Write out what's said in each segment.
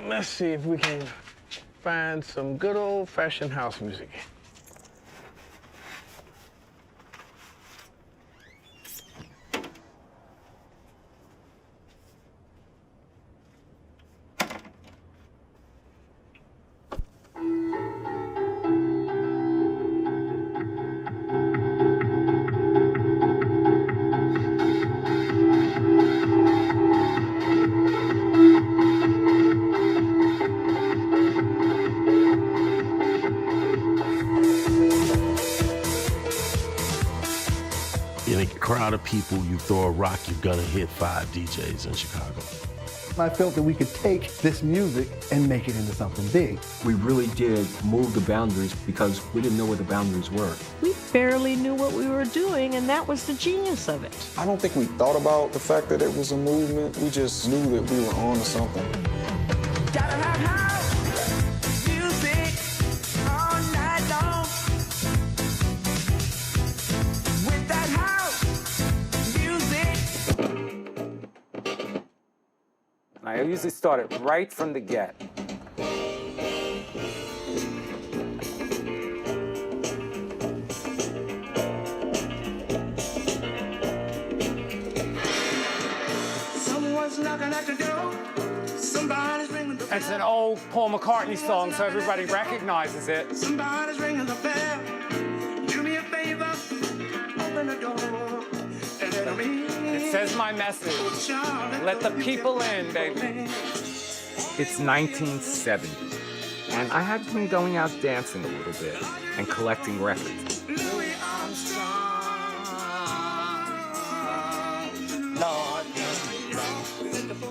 Let's see if we can find some good old-fashioned house music. In a crowd of people, you throw a rock, you're gonna hit 5 DJs in Chicago. I felt that we could take this music and make it into something big. We really did move the boundaries because we didn't know where the boundaries were. We barely knew what we were doing, and that was the genius of it. I don't think we thought about the fact that it was a movement. We just knew that we were on to something. Gotta have house music all night long. With that house music. I usually start it right from the get. Someone's knocking at the door. Somebody's ringing the bell. It's an old Paul McCartney song, so everybody recognizes it. Somebody's ringing the bell. Do me a favor, open the door. And let me in. It says my message. Let the people in, baby. It's 1970, and I had been going out dancing a little bit and collecting records. Louis Armstrong, Lord.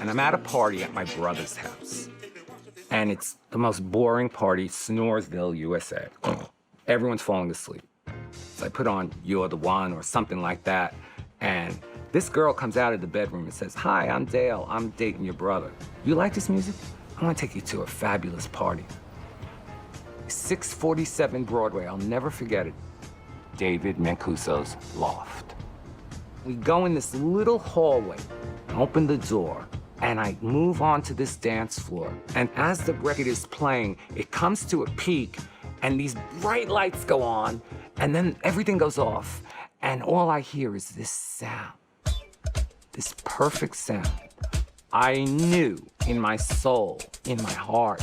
And I'm at a party at my brother's house. And it's the most boring party, Snoresville, USA. Everyone's falling asleep. So I put on You're the One or something like that. And this girl comes out of the bedroom and says, "Hi, I'm Dale. I'm dating your brother. You like this music? I want to take you to a fabulous party." 647 Broadway, I'll never forget it. David Mancuso's loft. We go in this little hallway, open the door, and I move on to this dance floor. And as the record is playing, it comes to a peak, and these bright lights go on, and then everything goes off, and all I hear is this sound, this perfect sound. I knew in my soul, in my heart,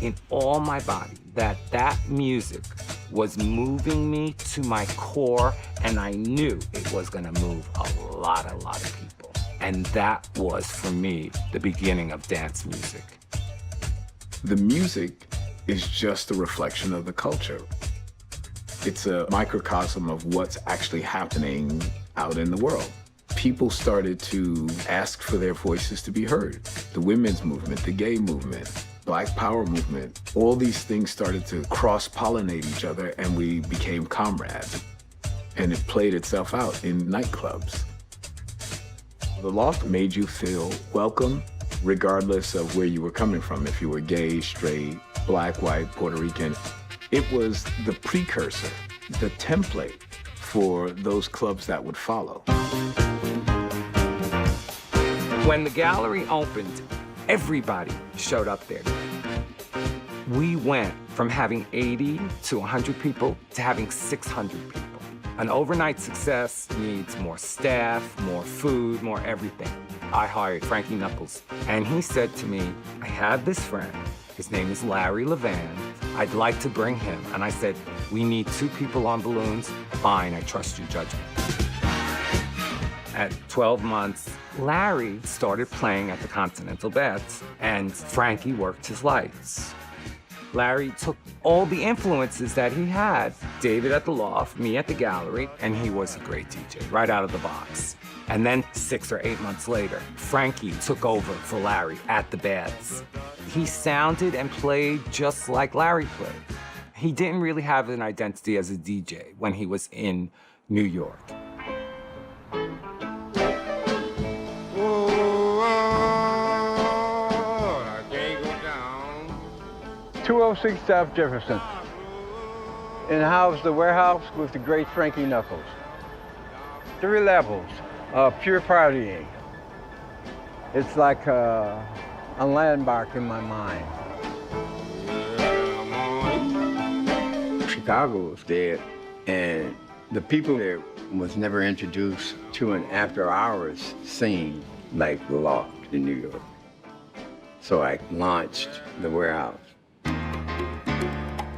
in all my body, that that music was moving me to my core, and I knew it was gonna move a lot of people. And that was, for me, the beginning of dance music. The music is just a reflection of the culture. It's a microcosm of what's actually happening out in the world. People started to ask for their voices to be heard. The women's movement, the gay movement, Black Power movement, all these things started to cross-pollinate each other, and we became comrades. And it played itself out in nightclubs. The Loft made you feel welcome, regardless of where you were coming from, if you were gay, straight, Black, white, Puerto Rican. It was the precursor, the template for those clubs that would follow. When the gallery opened, everybody showed up there. We went from having 80 to 100 people to having 600 people. An overnight success needs more staff, more food, more everything. I hired Frankie Knuckles, and he said to me, "I have this friend. His name is Larry Levan. I'd like to bring him." And I said, "We need 2 people on balloons." "Fine, I trust your judgment." At 12 months, Larry started playing at the Continental Baths, and Frankie worked his lights. Larry took all the influences that he had, David at the Loft, me at the gallery, and he was a great DJ right out of the box. And then 6 or 8 months later, Frankie took over for Larry at the Baths. He sounded and played just like Larry played. He didn't really have an identity as a DJ when he was in New York. 206 South Jefferson. In-house the warehouse with the great Frankie Knuckles. 3 levels of pure partying. It's like a landmark in my mind. Chicago was dead, and the people there was never introduced to an after-hours scene like Loft in New York. So I launched the Warehouse.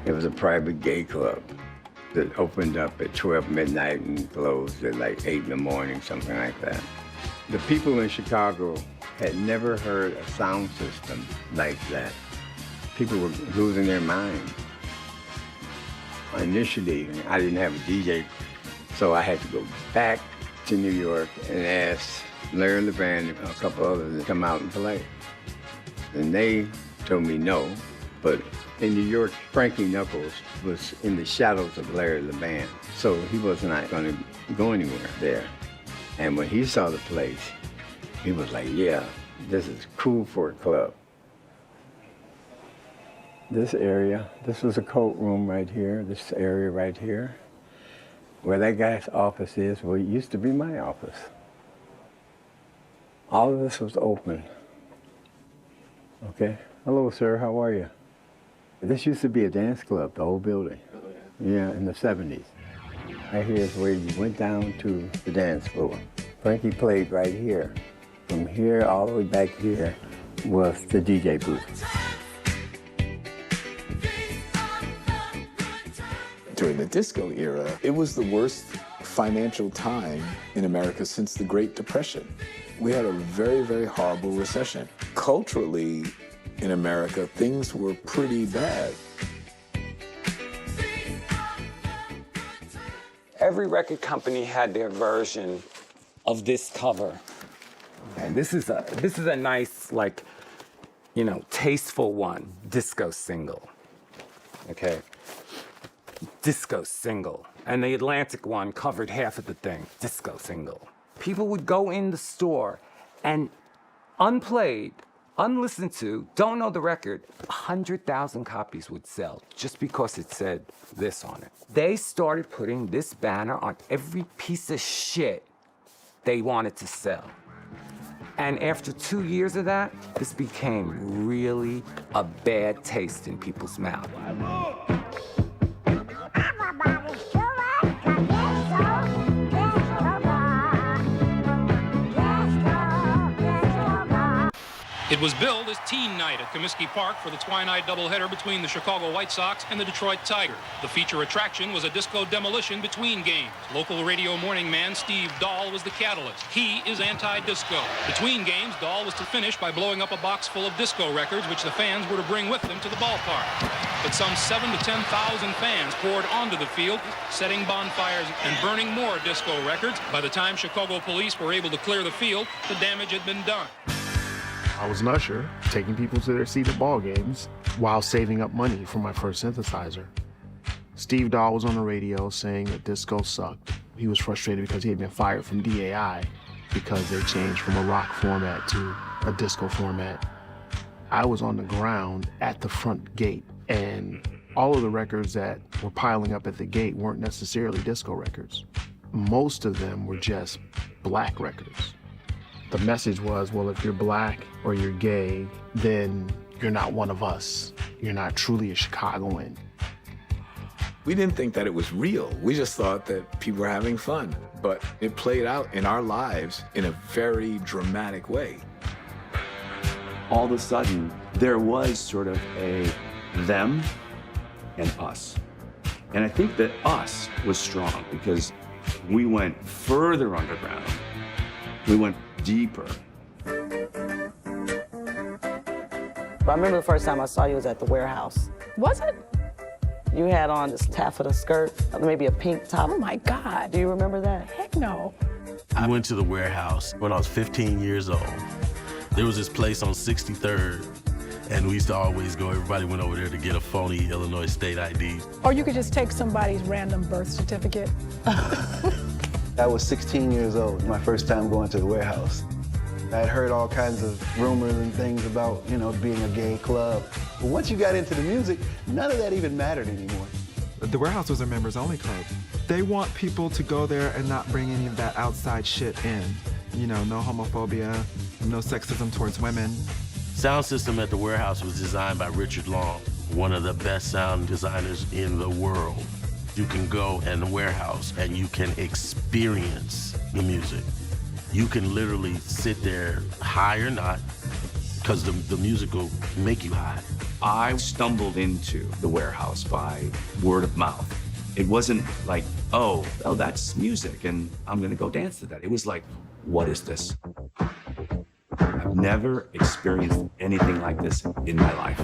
It was a private gay club that opened up at 12 midnight and closed at like 8 in the morning, something like that. The people in Chicago had never heard a sound system like that. People were losing their minds. Initially, I didn't have a DJ, so I had to go back to New York and ask Larry Levan and a couple others to come out and play. And they told me no, but in New York, Frankie Knuckles was in the shadows of Larry Levan, so he was not going to go anywhere there. And when he saw the place, he was like, yeah, this is cool for a club. This area, this was a coat room right here, this area right here. Where that guy's office is, well, it used to be my office. All of this was open. Okay, hello, sir, how are you? This used to be a dance club, the whole building. Yeah, in the 70s. Right here is where you went down to the dance floor. Frankie played right here. From here all the way back here was the DJ booth. During the disco era, it was the worst financial time in America since the Great Depression. We had a very, very horrible recession. Culturally, in America, things were pretty bad. Every record company had their version of this cover. And this is a nice, like, you know, tasteful one, disco single. Okay. Disco single. And the Atlantic one covered half of the thing, disco single. People would go in the store and unplayed, unlistened to, don't know the record, 100,000 copies would sell just because it said this on it. They started putting this banner on every piece of shit they wanted to sell. And after 2 years of that, this became really a bad taste in people's mouth. It was billed as Teen Night at Comiskey Park for the Twilight doubleheader between the Chicago White Sox and the Detroit Tigers. The feature attraction was a disco demolition between games. Local radio morning man Steve Dahl was the catalyst. He is anti-disco. Between games, Dahl was to finish by blowing up a box full of disco records, which the fans were to bring with them to the ballpark. But some 7,000 to 10,000 fans poured onto the field, setting bonfires and burning more disco records. By the time Chicago police were able to clear the field, the damage had been done. I was an usher, taking people to their seat at ball games while saving up money for my first synthesizer. Steve Dahl was on the radio saying that disco sucked. He was frustrated because he had been fired from DAI because they changed from a rock format to a disco format. I was on the ground at the front gate, and all of the records that were piling up at the gate weren't necessarily disco records. Most of them were just black records. The message was, well, if you're black or you're gay, then you're not one of us. You're not truly a Chicagoan. We didn't think that it was real. We just thought that people were having fun. But it played out in our lives in a very dramatic way. All of a sudden, there was sort of a them and us. And I think that us was strong because we went further underground. We went deeper. I remember the first time I saw you was at the Warehouse. Was it? You had on this taffeta skirt, maybe a pink top. Oh my God. Do you remember that? Heck no. I went to the Warehouse when I was 15 years old. There was this place on 63rd, and we used to always go, everybody went over there to get a phony Illinois state ID. Or you could just take somebody's random birth certificate. I was 16 years old, my first time going to the Warehouse. I had heard all kinds of rumors and things about, you know, being a gay club. But once you got into the music, none of that even mattered anymore. The Warehouse was a members-only club. They want people to go there and not bring any of that outside shit in. You know, no homophobia, no sexism towards women. Sound system at the Warehouse was designed by Richard Long, one of the best sound designers in the world. You can go in the Warehouse and you can experience the music. You can literally sit there, high or not, because the music will make you high. I stumbled into the Warehouse by word of mouth. It wasn't like, oh, that's music and I'm gonna go dance to that. It was like, what is this? I've never experienced anything like this in my life.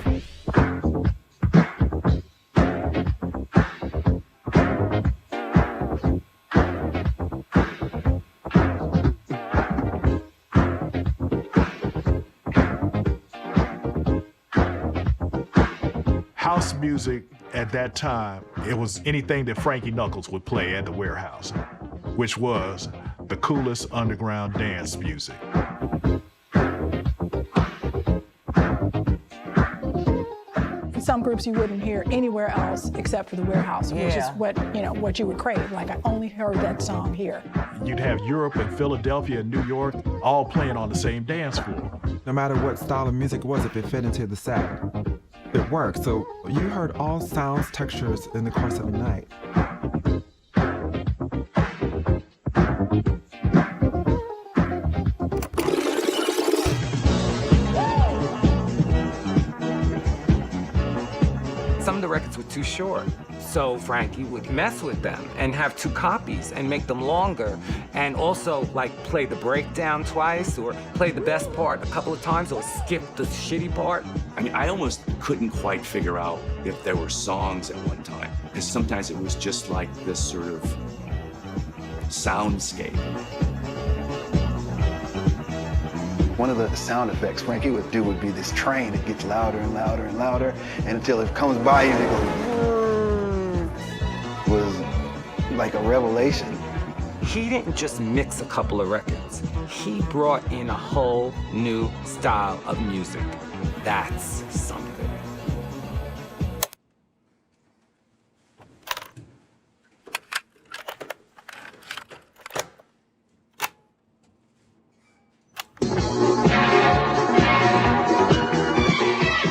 House music at that time, it was anything that Frankie Knuckles would play at the Warehouse, which was the coolest underground dance music. Some groups you wouldn't hear anywhere else except for the Warehouse, which is what you would crave. Like, I only heard that song here. You'd have Europe and Philadelphia and New York all playing on the same dance floor. No matter what style of music was, if it fit into the set, it worked. So you heard all sounds, textures in the course of a night. Some of the records were too short, so Frankie would mess with them and have 2 copies and make them longer, and also like play the breakdown twice or play the best part a couple of times or skip the shitty part. I mean, I almost couldn't quite figure out if there were songs at one time, because sometimes it was just like this sort of soundscape. One of the sound effects Frankie would do would be this train that gets louder and louder and louder, and until it comes by you and it goes, was like a revelation. He didn't just mix a couple of records. He brought in a whole new style of music. That's something.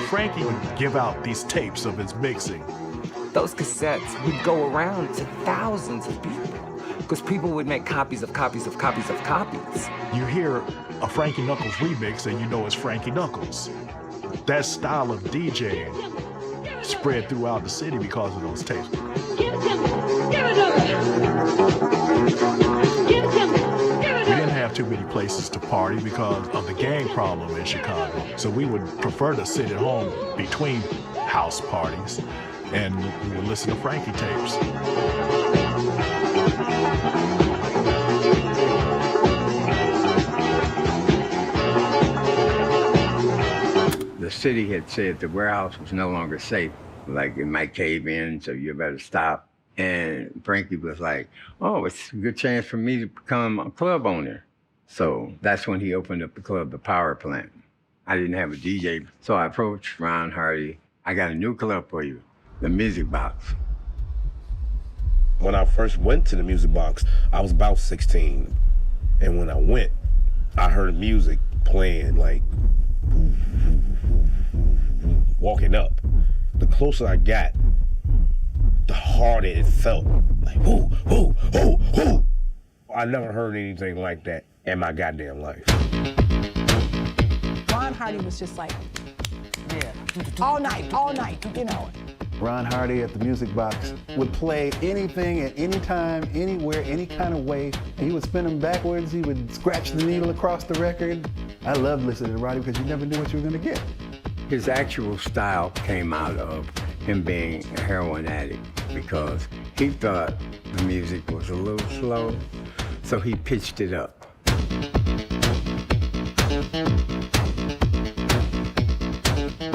Frankie would give out these tapes of his mixing. Those cassettes would go around to thousands of people because people would make copies of copies of copies of copies. You hear a Frankie Knuckles remix and you know it's Frankie Knuckles. That style of DJing spread throughout the city because of those tapes. We didn't have too many places to party because of the gang problem in Chicago. So we would prefer to sit at home between house parties and we would listen to Frankie tapes. The city had said the Warehouse was no longer safe. Like, it might cave in, so you better stop. And Frankie was like, oh, it's a good chance for me to become a club owner. So that's when he opened up the club, the Power Plant. I didn't have a DJ, so I approached Ron Hardy. I got a new club for you, the Music Box. When I first went to the Music Box, I was about 16. And when I went, I heard music playing, like, walking up. The closer I got, the harder it felt. Like, whoo, whoo, whoo, whoo. I never heard anything like that in my goddamn life. Ron Hardy was just like, all night, you know. Ron Hardy at the Music Box would play anything at any time, anywhere, any kind of way. He would spin them backwards. He would scratch the needle across the record. I loved listening to Roddy because you never knew what you were going to get. His actual style came out of him being a heroin addict because he thought the music was a little slow, so he pitched it up.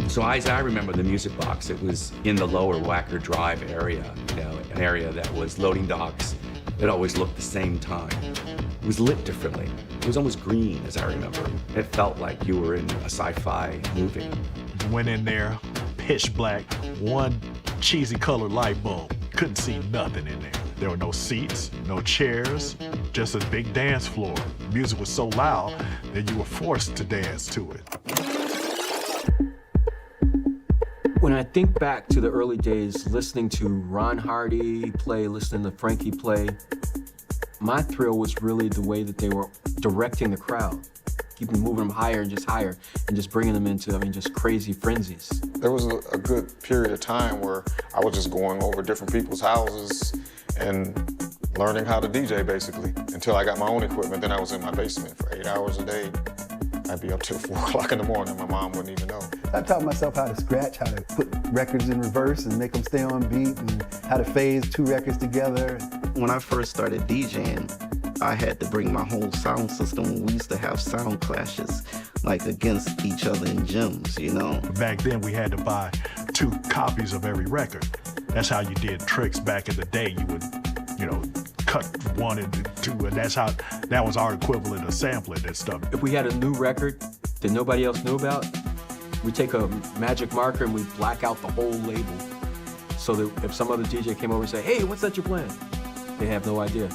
So as I remember the Music Box, it was in the lower Wacker Drive area, you know, an area that was loading docks. It always looked the same time. It was lit differently. It was almost green, as I remember. It felt like you were in a sci-fi movie. Went in there, pitch black, one cheesy colored light bulb. Couldn't see nothing in there. There were no seats, no chairs, just a big dance floor. Music was so loud that you were forced to dance to it. When I think back to the early days, listening to Ron Hardy play, listening to Frankie play, my thrill was really the way that they were directing the crowd, keeping moving them higher and just bringing them into, just crazy frenzies. There was a good period of time where I was just going over different people's houses and learning how to DJ, basically, until I got my own equipment. Then I was in my basement for 8 hours a day. I'd be up till 4 o'clock in the morning. My mom wouldn't even know. I taught myself how to scratch, how to put records in reverse and make them stay on beat, and how to phase 2 records together. When I first started DJing, I had to bring my whole sound system. We used to have sound clashes, like against each other in gyms, you know. Back then, we had to buy 2 copies of every record. That's how you did tricks back in the day. You would, cut 1 into 2, and that was our equivalent of sampling that stuff. If we had a new record that nobody else knew about, we take a magic marker and we black out the whole label, so that if some other DJ came over and say, "Hey, what's that you're playing?" they have no idea.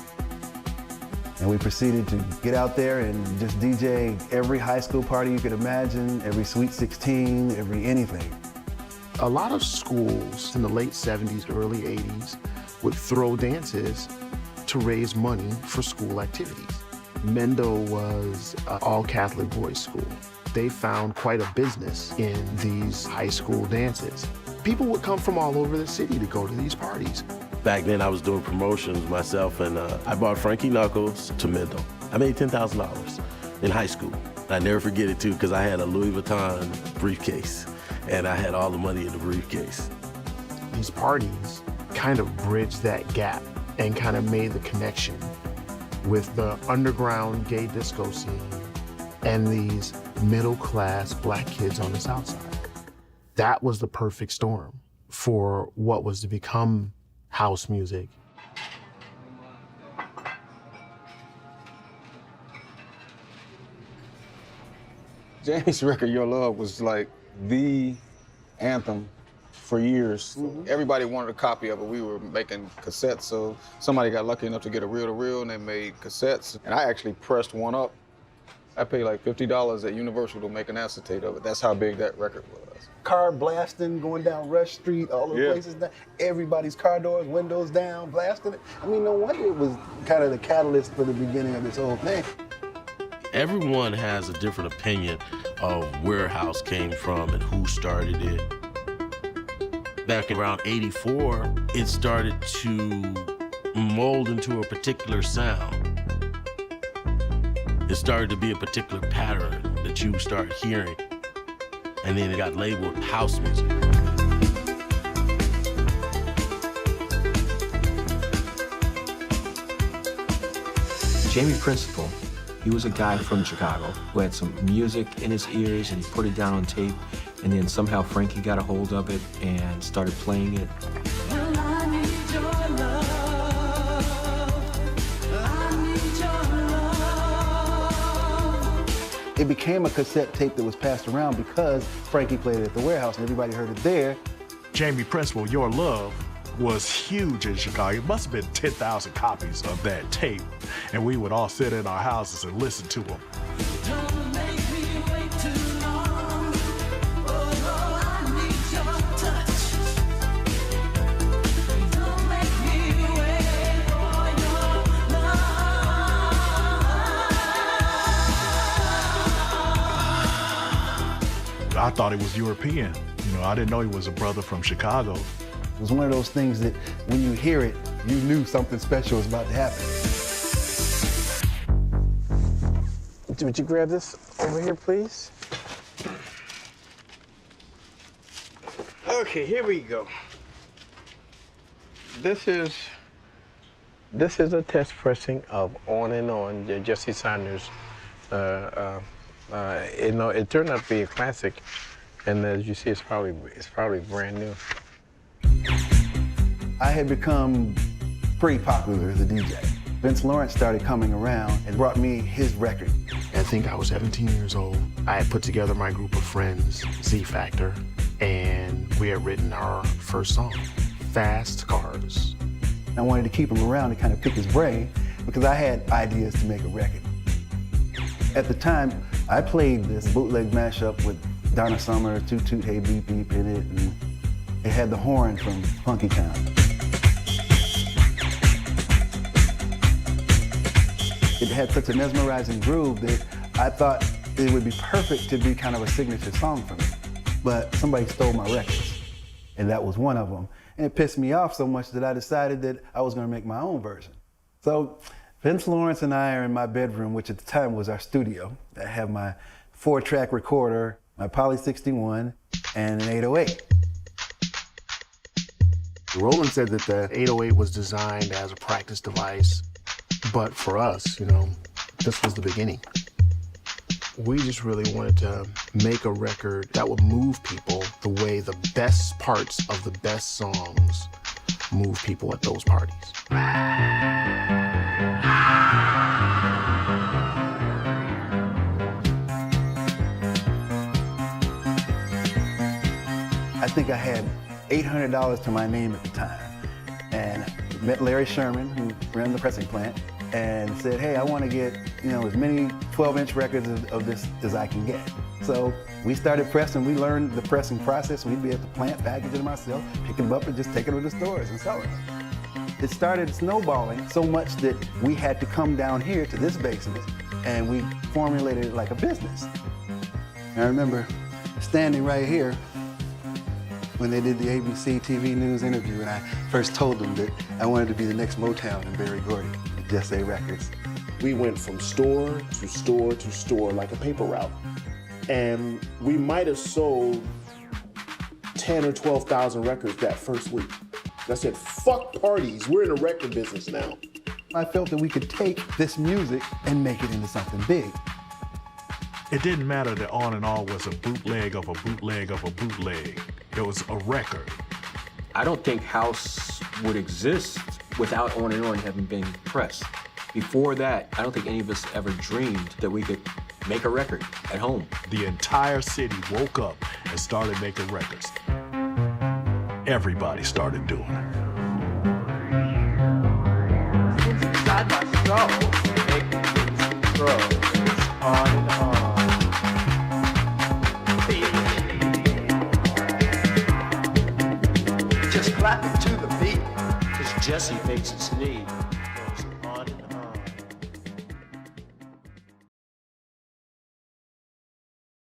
And we proceeded to get out there and just DJ every high school party you could imagine, every Sweet 16, every anything. A lot of schools in the late 70s, early 80s would throw dances to raise money for school activities. Mendo was an all-Catholic boys' school. They found quite a business in these high school dances. People would come from all over the city to go to these parties. Back then I was doing promotions myself, and I bought Frankie Knuckles to Mendo. I made $10,000 in high school. I never forget it too, because I had a Louis Vuitton briefcase, and I had all the money in the briefcase. These parties kind of bridged that gap and kind of made the connection with the underground gay disco scene and these middle-class black kids on the South Side. That was the perfect storm for what was to become house music. Jamie's record, Your Love, was like the anthem for years. Everybody wanted a copy of it. We were making cassettes, so somebody got lucky enough to get a reel-to-reel, and they made cassettes. And I actually pressed one up. I paid like $50 at Universal to make an acetate of it. That's how big that record was. Car blasting, going down Rush Street, all the places down. Everybody's car doors, windows down, blasting it. I mean, no wonder it was kind of the catalyst for the beginning of this whole thing. Everyone has a different opinion of where house came from and who started it. Back around '84, it started to mold into a particular sound. It started to be a particular pattern that you start hearing, and then it got labeled house music. Jamie Principle, he was a guy from Chicago who had some music in his ears, and he put it down on tape, and then somehow Frankie got a hold of it and started playing it. It became a cassette tape that was passed around because Frankie played it at the warehouse and everybody heard it there. Jamie Principle, Your Love, was huge in Chicago. It must have been 10,000 copies of that tape, and we would all sit in our houses and listen to them. I thought he was European. I didn't know he was a brother from Chicago. It was one of those things that when you hear it, you knew something special was about to happen. Would you grab this over here, please? Okay, here we go. This is a test pressing of On and On, Jesse Saunders. It turned out to be a classic, and as you see, it's probably brand new. I had become pretty popular as a DJ. Vince Lawrence started coming around and brought me his record. I think I was 17 years old. I had put together my group of friends, Z Factor, and we had written our first song, Fast Cars. I wanted to keep him around to kind of pick his brain because I had ideas to make a record. At the time, I played this bootleg mashup with Donna Summer, Toot Toot Hey Beep Beep in it, and It had the horn from Funky Town. It had such a mesmerizing groove that I thought it would be perfect to be kind of a signature song for me. But somebody stole my records, and that was one of them. And it pissed me off so much that I decided that I was gonna make my own version. So Vince Lawrence and I are in my bedroom, which at the time was our studio. I have my 4-track recorder, my Poly 61, and an 808. Roland said that the 808 was designed as a practice device, but for us, you know, this was the beginning. We just really wanted to make a record that would move people the way the best parts of the best songs move people at those parties. I think I had $800 to my name at the time, and met Larry Sherman, who ran the pressing plant, and said, hey, I want to get, you know, as many 12-inch records of this as I can get. So we started pressing. We learned the pressing process. We'd be at the plant, packaging them ourselves, picking them up and just taking them to the stores and selling them. It started snowballing so much that we had to come down here to this basement, and we formulated it like a business. I remember standing right here when they did the ABC TV News interview, and I first told them that I wanted to be the next Motown and Berry Gordy at Just A Records. We went from store to store to store like a paper route. And we might have sold 10 or 12,000 records that first week. I said, fuck parties, we're in the record business now. I felt that we could take this music and make it into something big. It didn't matter that On and On was a bootleg of a bootleg of a bootleg. It was a record. I don't think house would exist without On and On having been pressed. Before that, I don't think any of us ever dreamed that we could make a record at home. The entire city woke up and started making records. Everybody started doing it. Inside my soul, making things grow, on and on. Just clapping to the beat. Because Jesse makes it sneak.